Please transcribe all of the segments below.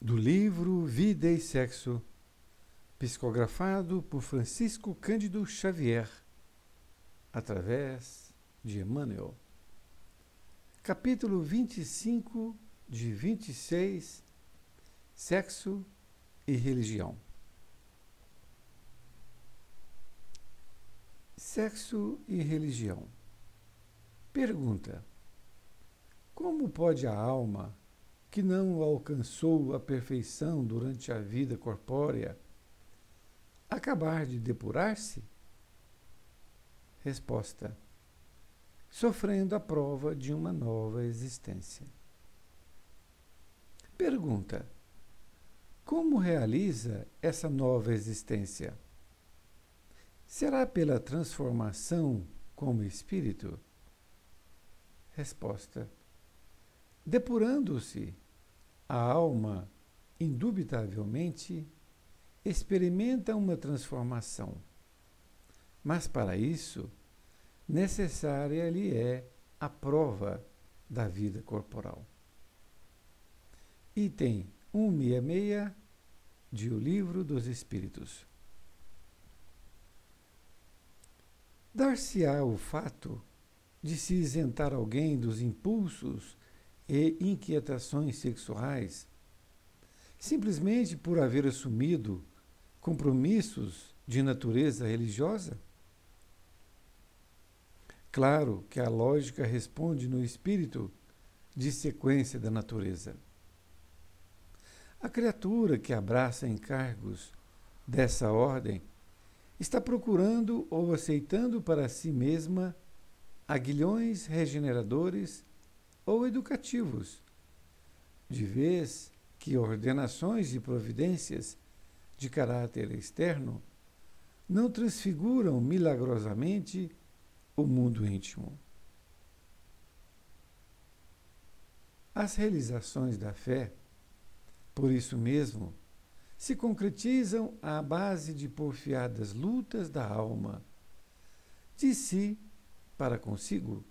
do livro Vida e Sexo, psicografado por Francisco Cândido Xavier, através de Emmanuel. Capítulo 25 de 26, Sexo e Religião. Sexo e religião. Pergunta: como pode a alma, que não alcançou a perfeição durante a vida corpórea, acabar de depurar-se? Resposta: sofrendo a prova de uma nova existência. Pergunta: como realiza essa nova existência? Será pela transformação como espírito? Resposta: depurando-se, a alma, indubitavelmente, experimenta uma transformação. Mas para isso, necessária lhe é a prova da vida corporal. Item 166 de O Livro dos Espíritos. Dar-se-á o fato de se isentar alguém dos impulsos e inquietações sexuais simplesmente por haver assumido compromissos de natureza religiosa? Claro que a lógica responde no espírito de sequência da natureza. A criatura que abraça encargos dessa ordem está procurando ou aceitando para si mesma aguilhões regeneradores ou educativos, de vez que ordenações e providências de caráter externo não transfiguram milagrosamente o mundo íntimo. As realizações da fé, por isso mesmo, se concretizam à base de porfiadas lutas da alma, de si para consigo.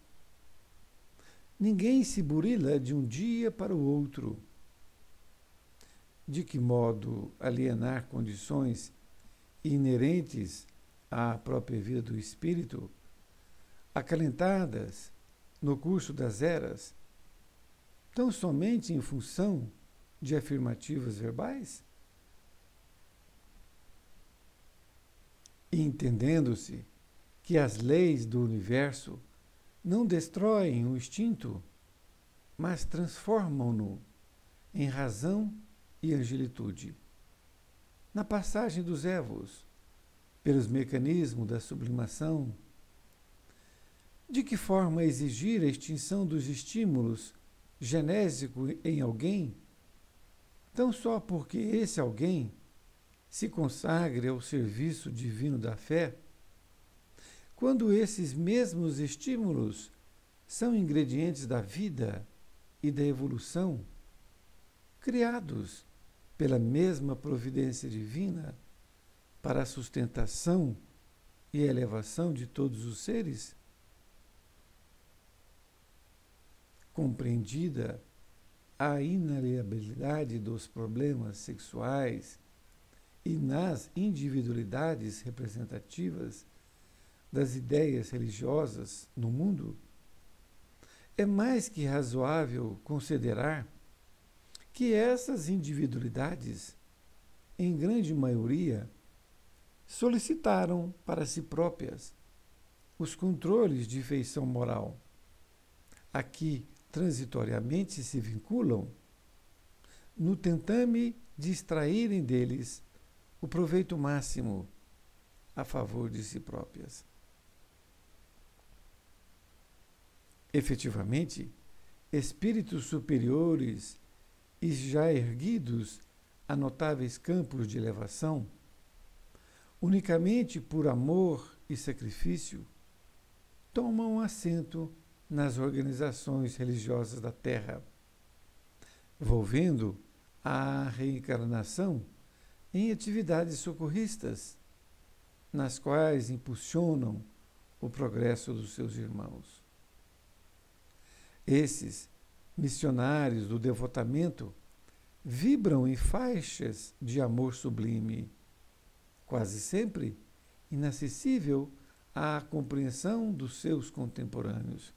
Ninguém se burila de um dia para o outro. De que modo alienar condições inerentes à própria vida do espírito, acalentadas no curso das eras, tão somente em função de afirmativas verbais? Entendendo-se que as leis do universo não destroem o instinto, mas transformam-no em razão e angelitude. Na passagem dos évos, pelos mecanismos da sublimação, de que forma exigir a extinção dos estímulos genésicos em alguém, tão só porque esse alguém se consagre ao serviço divino da fé, quando esses mesmos estímulos são ingredientes da vida e da evolução, criados pela mesma providência divina para a sustentação e elevação de todos os seres? Compreendida a inalienabilidade dos problemas sexuais e nas individualidades representativas das ideias religiosas no mundo, é mais que razoável considerar que essas individualidades, em grande maioria, solicitaram para si próprias os controles de feição moral, a que transitoriamente se vinculam, no tentame de extraírem deles o proveito máximo a favor de si próprias. Efetivamente, espíritos superiores e já erguidos a notáveis campos de elevação, unicamente por amor e sacrifício, tomam assento nas organizações religiosas da Terra, volvendo a reencarnação em atividades socorristas, nas quais impulsionam o progresso dos seus irmãos. Esses missionários do devotamento vibram em faixas de amor sublime, quase sempre inacessível à compreensão dos seus contemporâneos.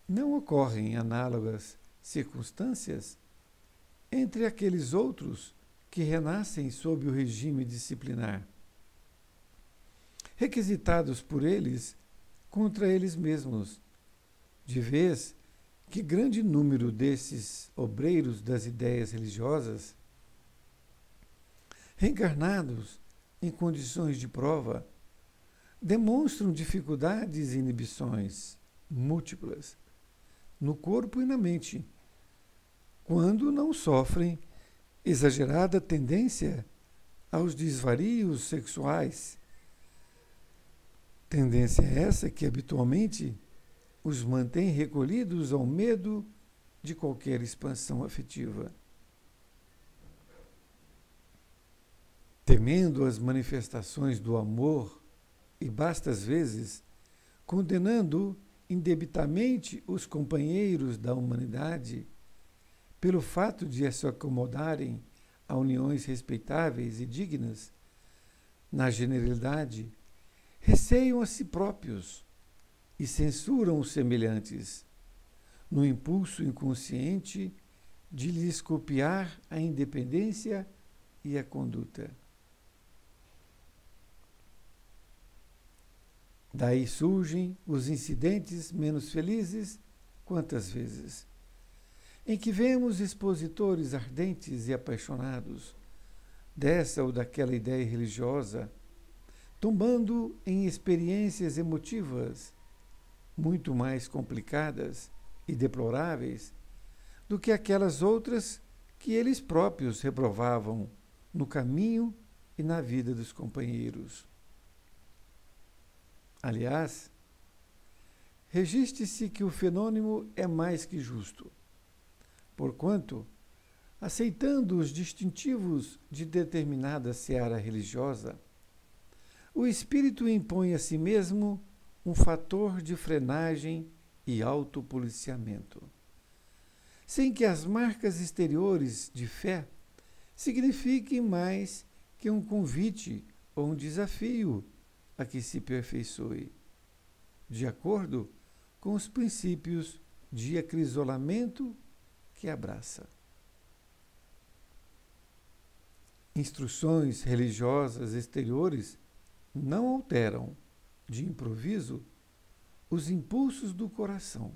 Não ocorrem análogas circunstâncias entre aqueles outros que renascem sob o regime disciplinar, requisitados por eles contra eles mesmos, de vez que grande número desses obreiros das ideias religiosas, reencarnados em condições de prova, demonstram dificuldades e inibições múltiplas no corpo e na mente, quando não sofrem exagerada tendência aos desvarios sexuais. Tendência essa que habitualmente os mantém recolhidos ao medo de qualquer expansão afetiva. Temendo as manifestações do amor e bastas vezes condenando indebitamente os companheiros da humanidade pelo fato de se acomodarem a uniões respeitáveis e dignas, na generalidade, receiam a si próprios e censuram os semelhantes, no impulso inconsciente de lhes copiar a independência e a conduta. Daí surgem os incidentes menos felizes, quantas vezes, em que vemos expositores ardentes e apaixonados dessa ou daquela ideia religiosa, tombando em experiências emotivas muito mais complicadas e deploráveis do que aquelas outras que eles próprios reprovavam no caminho e na vida dos companheiros. Aliás, registre-se que o fenômeno é mais que justo, porquanto, aceitando os distintivos de determinada seara religiosa, o espírito impõe a si mesmo um fator de frenagem e autopoliciamento, sem que as marcas exteriores de fé signifiquem mais que um convite ou um desafio a que se aperfeiçoe, de acordo com os princípios de acrisolamento que abraça. Instruções religiosas exteriores não alteram, de improviso, os impulsos do coração,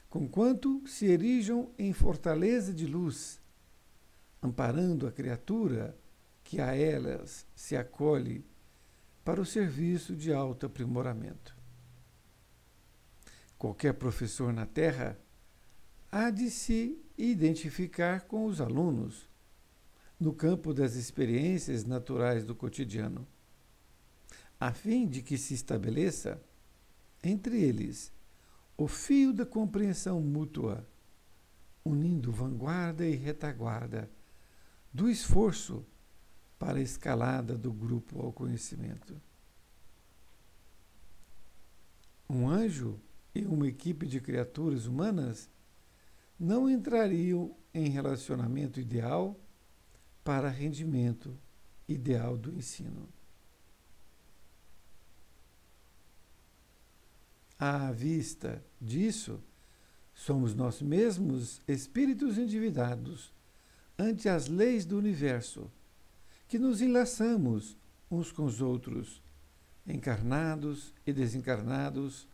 conquanto se erijam em fortaleza de luz, amparando a criatura que a elas se acolhe para o serviço de autoaprimoramento. Qualquer professor na Terra há de se identificar com os alunos no campo das experiências naturais do cotidiano, a fim de que se estabeleça entre eles o fio da compreensão mútua, unindo vanguarda e retaguarda do esforço para a escalada do grupo ao conhecimento. Um anjo e uma equipe de criaturas humanas não entrariam em relacionamento ideal para rendimento ideal do ensino. À vista disso, somos nós mesmos espíritos endividados ante as leis do universo, que nos enlaçamos uns com os outros, encarnados e desencarnados,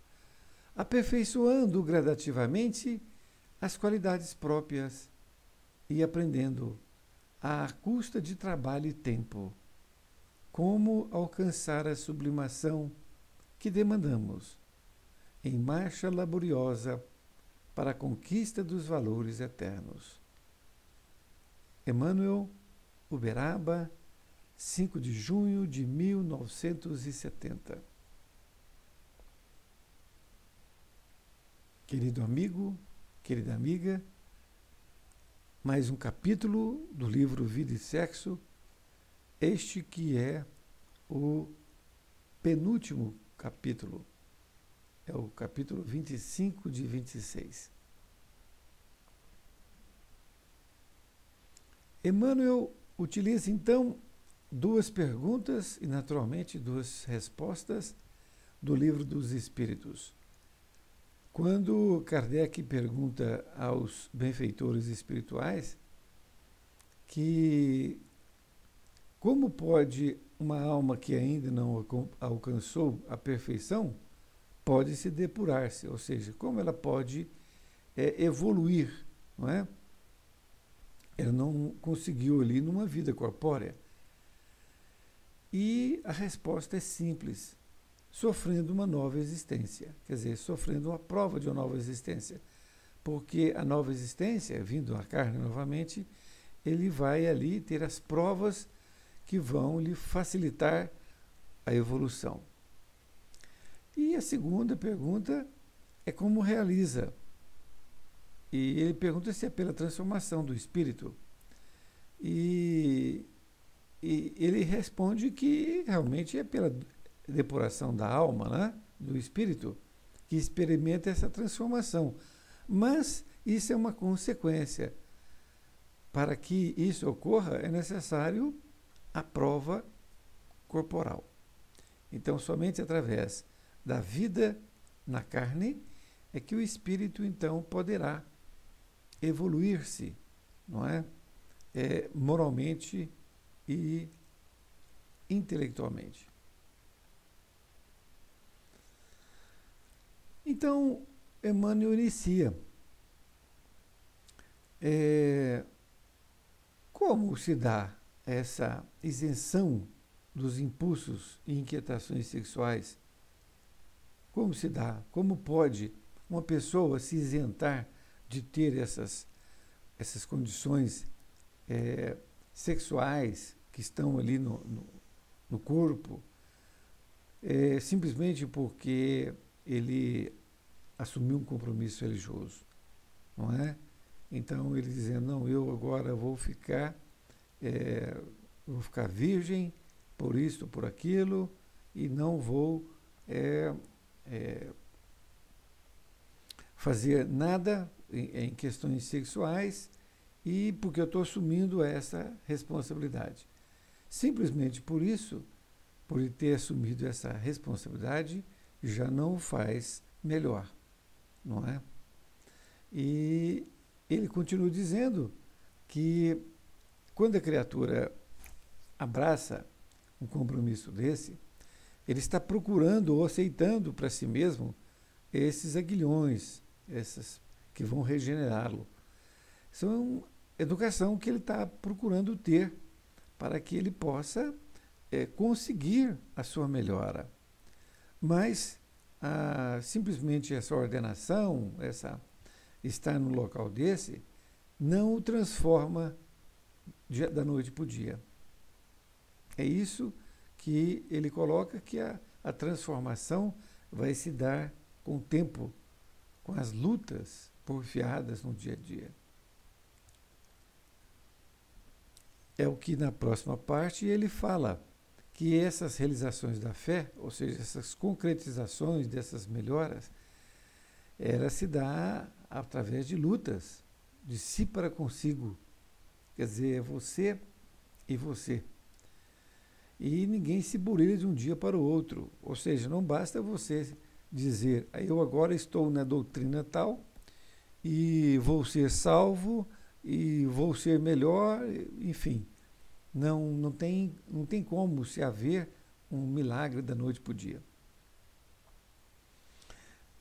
aperfeiçoando gradativamente as qualidades próprias e aprendendo, à custa de trabalho e tempo, como alcançar a sublimação que demandamos, em marcha laboriosa para a conquista dos valores eternos. Emmanuel, Uberaba, 5 de junho de 1970. Querido amigo, querida amiga, mais um capítulo do livro Vida e Sexo, este que é o penúltimo capítulo, é o capítulo 25 de 26. Emmanuel utiliza então duas perguntas e, naturalmente, duas respostas do Livro dos Espíritos. Quando Kardec pergunta aos benfeitores espirituais que como pode uma alma que ainda não alcançou a perfeição pode se depurar-se, ou seja, como ela pode evoluir, não é? Ela não conseguiu ali numa vida corpórea. E a resposta é simples: sofrendo uma nova existência, quer dizer, sofrendo uma prova de uma nova existência. Porque a nova existência, vindo à carne novamente, ele vai ali ter as provas que vão lhe facilitar a evolução. E a segunda pergunta é como realiza. E ele pergunta se é pela transformação do espírito. E ele responde que realmente é pela depuração da alma, né, do espírito, que experimenta essa transformação. Mas isso é uma consequência. Para que isso ocorra, é necessário a prova corporal. Então, somente através da vida na carne é que o espírito, então, poderá evoluir-se, não é? Moralmente e intelectualmente. Então, Emmanuel inicia. Como se dá essa isenção dos impulsos e inquietações sexuais? Como se dá? Como pode uma pessoa se isentar de ter essas condições sexuais que estão ali no corpo, simplesmente porque ele assumiu um compromisso religioso, não é? Então ele dizendo, não, eu agora vou ficar virgem por isto, por aquilo, e não vou fazer nada em questões sexuais, e porque eu estou assumindo essa responsabilidade. Simplesmente por isso, por ele ter assumido essa responsabilidade, já não o faz melhor, não é? E ele continua dizendo que quando a criatura abraça um compromisso desse, ele está procurando ou aceitando para si mesmo esses aguilhões, essas que vão regenerá-lo. São educação que ele está procurando ter para que ele possa conseguir a sua melhora. Mas simplesmente essa ordenação, estar no local desse, não o transforma da noite para o dia. É isso que ele coloca, que a transformação vai se dar com o tempo, com as lutas porfiadas no dia a dia. É o que na próxima parte ele fala, que essas realizações da fé, ou seja, essas concretizações dessas melhoras, ela se dá através de lutas, de si para consigo. Quer dizer, é você e você. E ninguém se burilha de um dia para o outro. Ou seja, não basta você dizer, eu agora estou na doutrina tal, e vou ser salvo, e vou ser melhor, enfim. Não tem como se haver um milagre da noite para o dia.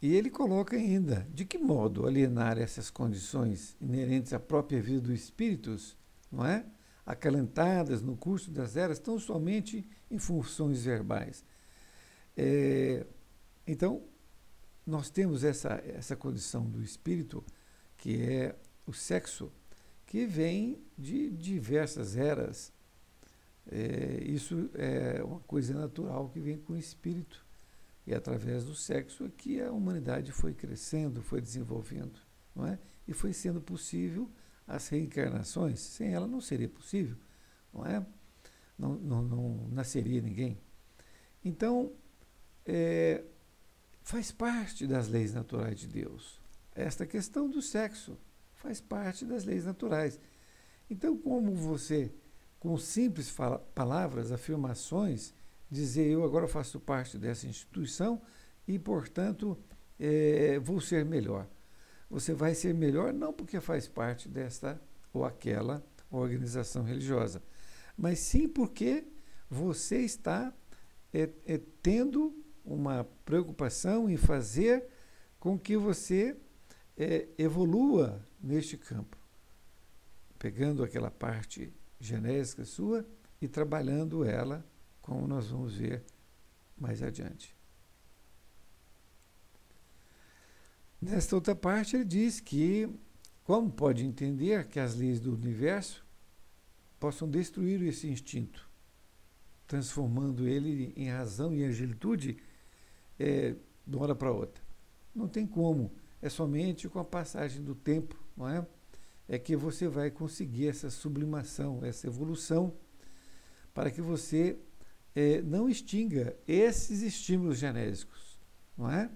E ele coloca ainda, de que modo alienar essas condições inerentes à própria vida dos espíritos, não é? Acalentadas no curso das eras, tão somente em funções verbais. Então, nós temos essa condição do espírito, que é o sexo, que vem de diversas eras. Isso é uma coisa natural que vem com o espírito. E através do sexo é que a humanidade foi crescendo, foi desenvolvendo, não é? E foi sendo possível as reencarnações. Sem ela não seria possível, não é? Não nasceria ninguém. Então, faz parte das leis naturais de Deus. Esta questão do sexo faz parte das leis naturais. Então, como você, com simples palavras, afirmações, dizer eu agora faço parte dessa instituição e, portanto, vou ser melhor. Você vai ser melhor não porque faz parte desta ou aquela organização religiosa, mas sim porque você está tendo uma preocupação em fazer com que você evolua neste campo, pegando aquela parte genésica sua e trabalhando ela, como nós vamos ver mais adiante. Nesta outra parte, ele diz que, como pode entender que as leis do universo possam destruir esse instinto, transformando ele em razão e agilitude de uma hora para outra? Não tem como, é somente com a passagem do tempo, não é? É que você vai conseguir essa sublimação, essa evolução, para que você não extinga esses estímulos genésicos, não é?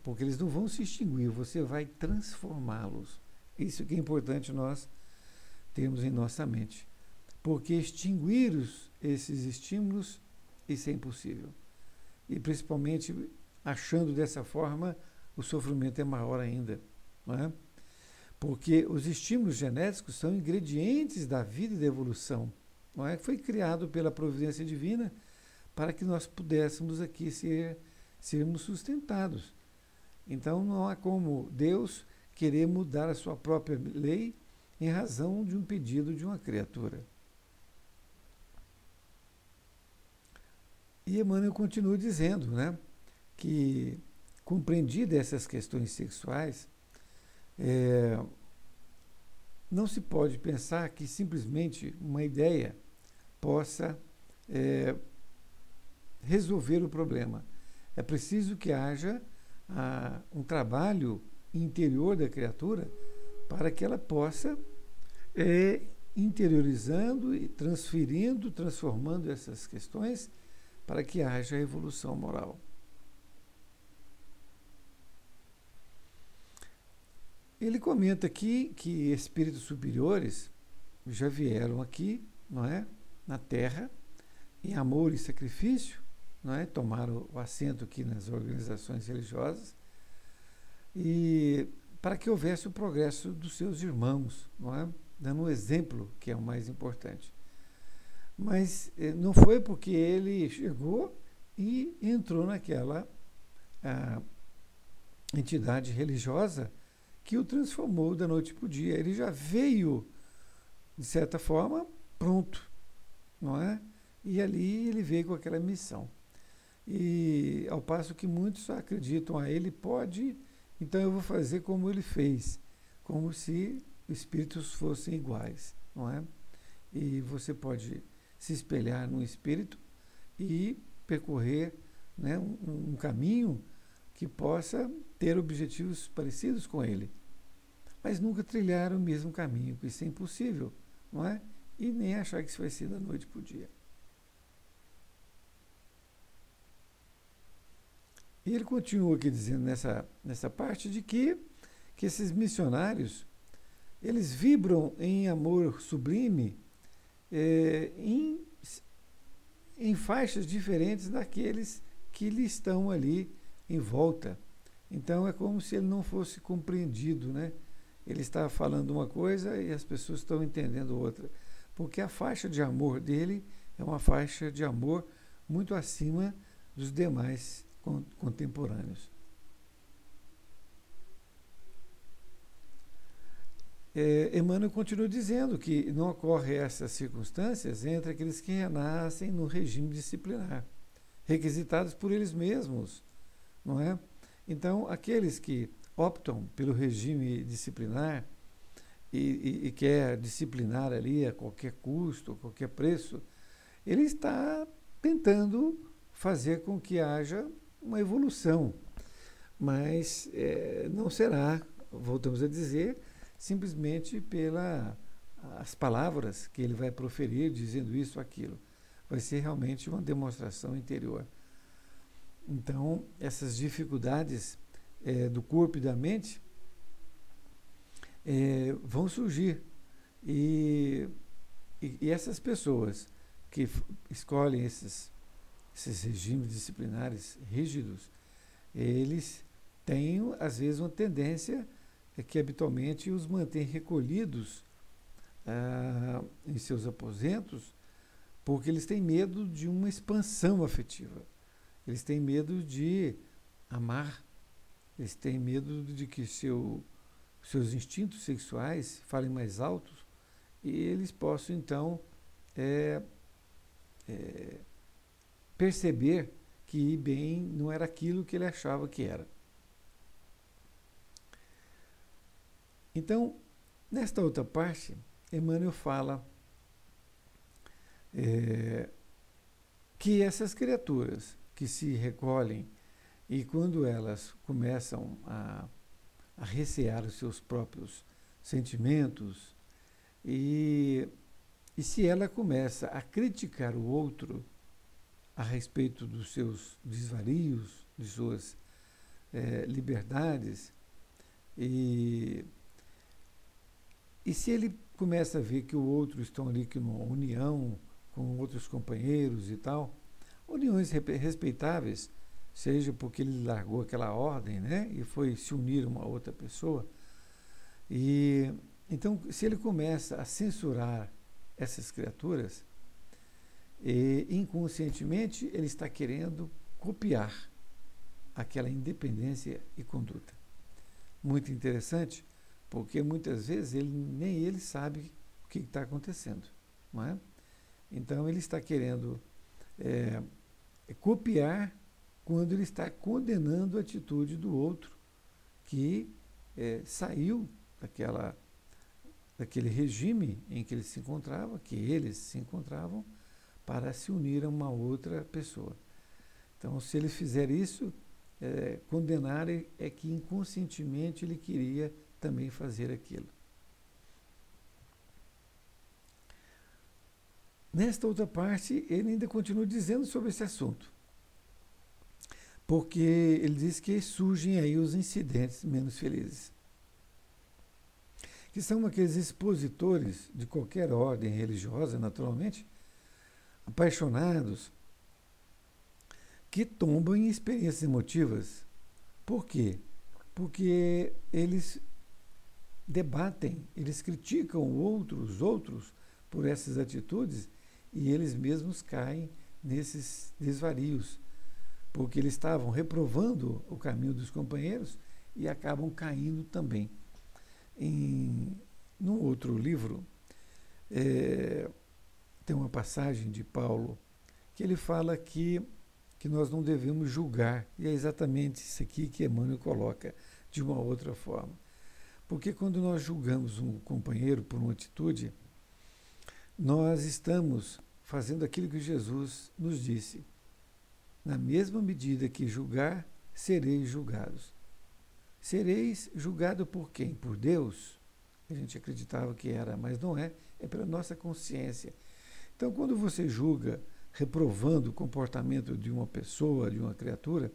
Porque eles não vão se extinguir, você vai transformá-los. Isso que é importante nós termos em nossa mente. Porque extinguir esses estímulos, isso é impossível. E principalmente achando dessa forma, o sofrimento é maior ainda, não é? Porque os estímulos genéticos são ingredientes da vida e da evolução, não é? Foi criado pela providência divina para que nós pudéssemos aqui sermos sustentados. Então não há como Deus querer mudar a sua própria lei em razão de um pedido de uma criatura. E Emmanuel continua dizendo, né, que compreendidas essas questões sexuais, não se pode pensar que simplesmente uma ideia possa resolver o problema. É preciso que haja um trabalho interior da criatura para que ela possa interiorizando e transferindo, transformando essas questões para que haja evolução moral. Ele comenta aqui que espíritos superiores já vieram aqui, não é, na Terra, em amor e sacrifício, não é, tomaram o assento aqui nas organizações religiosas, e para que houvesse o progresso dos seus irmãos, não é, dando um exemplo que é o mais importante. Mas não foi porque ele chegou e entrou naquela entidade religiosa que o transformou da noite para o dia. Ele já veio, de certa forma, pronto, não é? E ali ele veio com aquela missão. E ao passo que muitos acreditam, ele pode, então eu vou fazer como ele fez, como se espíritos fossem iguais, não é? E você pode se espelhar num espírito e percorrer, né, um caminho que possa ter objetivos parecidos com ele, mas nunca trilhar o mesmo caminho, isso é impossível, não é? E nem achar que isso vai ser da noite para o dia. E ele continua aqui dizendo nessa parte de que esses missionários, eles vibram em amor sublime em faixas diferentes daqueles que lhe estão ali em volta. Então é como se ele não fosse compreendido, né? Ele está falando uma coisa e as pessoas estão entendendo outra, porque a faixa de amor dele é uma faixa de amor muito acima dos demais contemporâneos. Emmanuel continua dizendo que não ocorre essas circunstâncias entre aqueles que renascem no regime disciplinar, requisitados por eles mesmos, não é? Então, aqueles que optam pelo regime disciplinar e quer disciplinar ali a qualquer custo, a qualquer preço, ele está tentando fazer com que haja uma evolução, mas não será, voltamos a dizer, simplesmente pelas palavras que ele vai proferir dizendo isso ou aquilo. Vai ser realmente uma demonstração interior. Então, essas dificuldades do corpo e da mente vão surgir, E, e essas pessoas que escolhem esses regimes disciplinares rígidos, eles têm, às vezes, uma tendência que habitualmente os mantém recolhidos em seus aposentos, porque eles têm medo de uma expansão afetiva. Eles têm medo de amar, eles têm medo de que seus instintos sexuais falem mais altos e eles possam, então, perceber que ir bem não era aquilo que ele achava que era. Então, nesta outra parte, Emmanuel fala que essas criaturas que se recolhem e quando elas começam a recear os seus próprios sentimentos e se ela começa a criticar o outro a respeito dos seus desvarios, de suas liberdades, e se ele começa a ver que o outro está ali com uma união com outros companheiros e tal, uniões respeitáveis, seja porque ele largou aquela ordem, né, e foi se unir a uma outra pessoa. E então, se ele começa a censurar essas criaturas, inconscientemente ele está querendo copiar aquela independência e conduta. Muito interessante, porque muitas vezes nem ele sabe o que está acontecendo, não é? Então ele está querendo copiar quando ele está condenando a atitude do outro que saiu daquele regime em que ele se encontrava, que eles se encontravam, para se unir a uma outra pessoa. Então, se ele fizer isso, condenar é que inconscientemente ele queria também fazer aquilo. Nesta outra parte, ele ainda continua dizendo sobre esse assunto, porque ele diz que surgem aí os incidentes menos felizes, que são aqueles expositores de qualquer ordem religiosa, naturalmente, apaixonados, que tombam em experiências emotivas. Por quê? Porque eles debatem, eles criticam os outros por essas atitudes e eles mesmos caem nesses desvarios, porque eles estavam reprovando o caminho dos companheiros e acabam caindo também. Num outro livro, tem uma passagem de Paulo que ele fala que nós não devemos julgar, e é exatamente isso aqui que Emmanuel coloca de uma outra forma. Porque quando nós julgamos um companheiro por uma atitude, nós estamos fazendo aquilo que Jesus nos disse. Na mesma medida que julgar, sereis julgados. Sereis julgados por quem? Por Deus? A gente acreditava que era, mas não é. É pela nossa consciência. Então, quando você julga, reprovando o comportamento de uma pessoa, de uma criatura,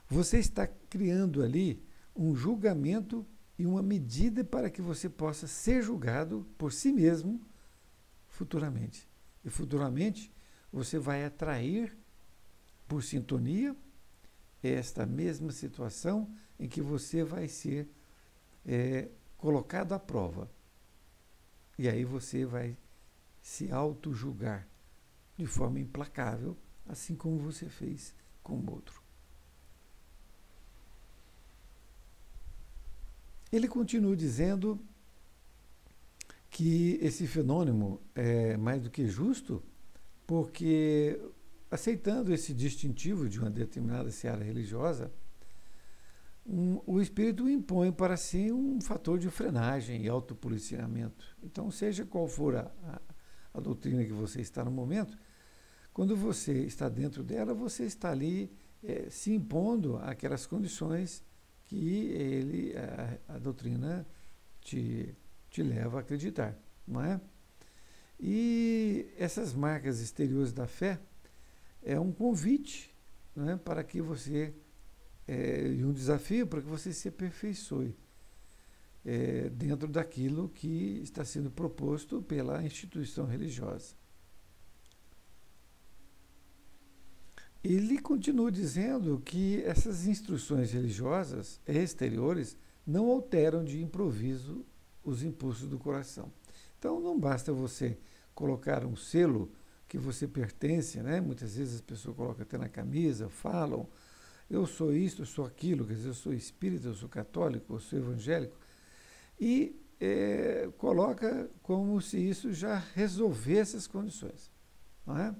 você está criando ali um julgamento e uma medida para que você possa ser julgado por si mesmo futuramente. E futuramente você vai atrair, por sintonia, esta mesma situação em que você vai ser colocado à prova. E aí você vai se auto-julgar de forma implacável, assim como você fez com o outro. Ele continua dizendo que esse fenômeno é mais do que justo, porque aceitando esse distintivo de uma determinada seara religiosa, o espírito impõe para si um fator de frenagem e autopoliciamento. Então, seja qual for a doutrina que você está no momento, quando você está dentro dela, você está ali se impondo àquelas condições que a doutrina te leva a acreditar, não é? E essas marcas exteriores da fé é um convite, não é, para que você, e um desafio para que você se aperfeiçoe. dentro daquilo que está sendo proposto pela instituição religiosa. Ele continua dizendo que essas instruções religiosas exteriores não alteram de improviso os impulsos do coração. Então não basta você colocar um selo que você pertence, né? Muitas vezes as pessoas colocam até na camisa, falam, eu sou isto, eu sou aquilo, quer dizer, eu sou espírita, eu sou católico, eu sou evangélico, e coloca como se isso já resolvesse as condições, não é?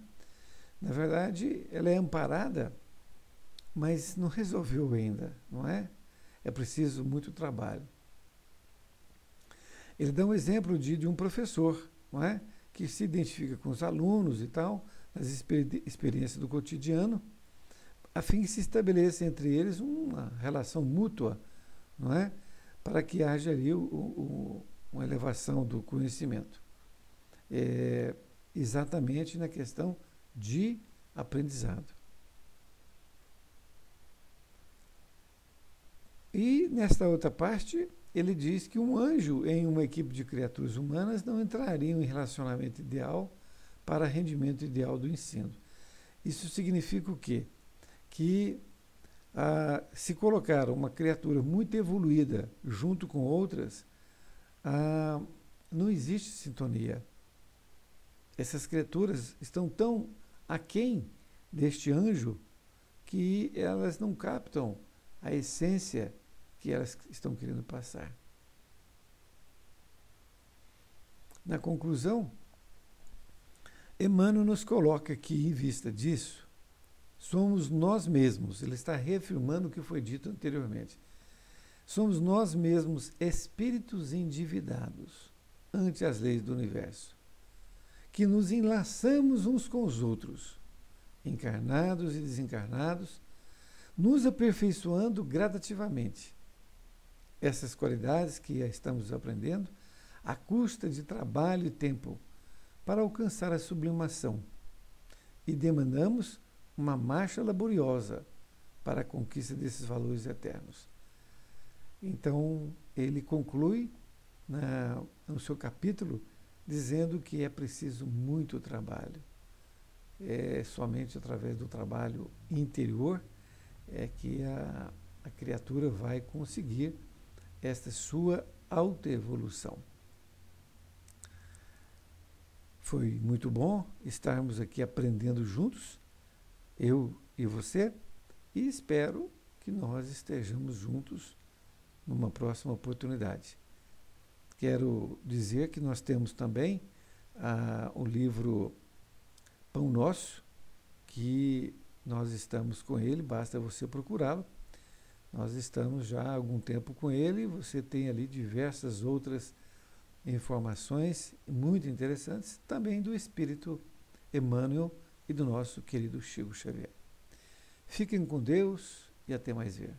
Na verdade, ela é amparada, mas não resolveu ainda, não é? É preciso muito trabalho. Ele dá um exemplo de um professor, não é? Que se identifica com os alunos e tal, nas experiências do cotidiano, a fim que se estabeleça entre eles uma relação mútua, não é? Para que haja ali uma elevação do conhecimento. Exatamente na questão de aprendizado. E nesta outra parte, ele diz que um anjo em uma equipe de criaturas humanas não entraria em relacionamento ideal para rendimento ideal do ensino. Isso significa o quê? Que se colocar uma criatura muito evoluída junto com outras, não existe sintonia. Essas criaturas estão tão aquém deste anjo que elas não captam a essência que elas estão querendo passar. Na conclusão, Emmanuel nos coloca que, em vista disso, somos nós mesmos, ele está reafirmando o que foi dito anteriormente, somos nós mesmos espíritos endividados ante as leis do universo, que nos enlaçamos uns com os outros, encarnados e desencarnados, nos aperfeiçoando gradativamente. Essas qualidades que estamos aprendendo, à custa de trabalho e tempo, para alcançar a sublimação. E demandamos uma marcha laboriosa para a conquista desses valores eternos. Então, ele conclui no seu capítulo dizendo que é preciso muito trabalho. É somente através do trabalho interior que a criatura vai conseguir esta sua autoevolução. Foi muito bom estarmos aqui aprendendo juntos, eu e você, e espero que nós estejamos juntos numa próxima oportunidade. Quero dizer que nós temos também o livro Pão Nosso, que nós estamos com ele, basta você procurá-lo. Nós estamos já há algum tempo com ele, você tem ali diversas outras informações muito interessantes, também do Espírito Emmanuel e do nosso querido Chico Xavier. Fiquem com Deus e até mais ver.